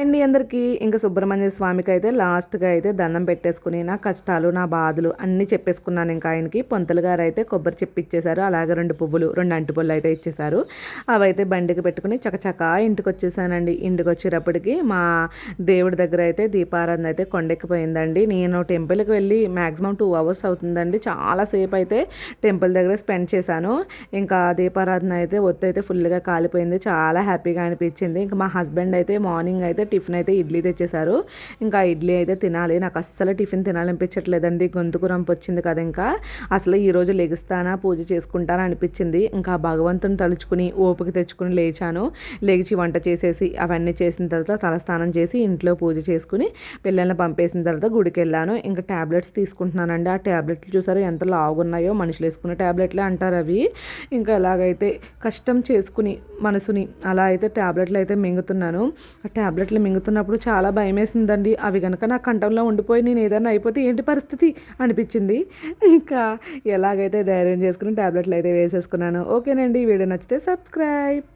అండి అందరికీ ఇంకా సుబ్రహ్మణ్య స్వామికి అయితే లాస్ట్గా అయితే దండం పెట్టేసుకుని నా కష్టాలు నా బాధలు అన్నీ చెప్పేసుకున్నాను. ఇంకా ఆయనకి పంతులు గారు అయితే కొబ్బరి చెప్పి ఇచ్చేశారు. అలాగే 2 పువ్వులు 2 అంటిపుల్లు అయితే ఇచ్చేశారు. అవైతే బండికి పెట్టుకుని చకచకా ఇంటికి వచ్చేసానండి. ఇంటికి వచ్చేటప్పటికి మా దేవుడి దగ్గర అయితే దీపారాధన అయితే కొండెక్కిపోయిందండి. నేను టెంపుల్కి వెళ్ళి మ్యాక్సిమం 2 అవర్స్ అవుతుందండి. చాలాసేపు అయితే టెంపుల్ దగ్గర స్పెండ్ చేశాను. ఇంకా దీపారాధన అయితే ఒత్తి అయితే ఫుల్గా కాలిపోయింది. చాలా హ్యాపీగా అనిపించింది. ఇంకా మా హస్బెండ్ అయితే మార్నింగ్ అయితే టిఫిన్ అయితే ఇడ్లీ తెచ్చేశారు. ఇంకా ఇడ్లీ అయితే తినాలి. నాకు అస్సలు టిఫిన్ తినాలనిపించట్లేదండి. గొంతుకు రంపు వచ్చింది కదా. ఇంకా అసలు ఈరోజు లెగుస్తానా పూజ చేసుకుంటానా అనిపించింది. ఇంకా భగవంతుని తలుచుకుని ఓపిక తెచ్చుకుని లేచాను. లేచి వంట చేసేసి అవన్నీ చేసిన తర్వాత తలస్నానం చేసి ఇంట్లో పూజ చేసుకుని పిల్లల్ని పంపేసిన తర్వాత గుడికి వెళ్ళాను. ఇంకా ట్యాబ్లెట్స్ తీసుకుంటున్నానండి. ఆ ట్యాబ్లెట్లు చూసారు ఎంత లాగున్నాయో, మనుషులు వేసుకునే ట్యాబ్లెట్లే అంటారు అవి. ఇంకా ఎలాగైతే కష్టం చేసుకుని మనసుని అలా అయితే ట్యాబ్లెట్లు అయితే మింగుతున్నాను. ఆ ట్యాబ్లెట్లు మింగుతున్నప్పుడు చాలా భయమేసిందండి. అవి కనుక నా కంఠంలో ఉండిపోయి నేను ఏదైనా అయిపోతే ఏంటి పరిస్థితి అనిపించింది. ఇంకా ఎలాగైతే ధైర్యం చేసుకుని ట్యాబ్లెట్లు అయితే వేసేసుకున్నాను. ఓకేనండి, వీడియో నచ్చితే సబ్స్క్రైబ్.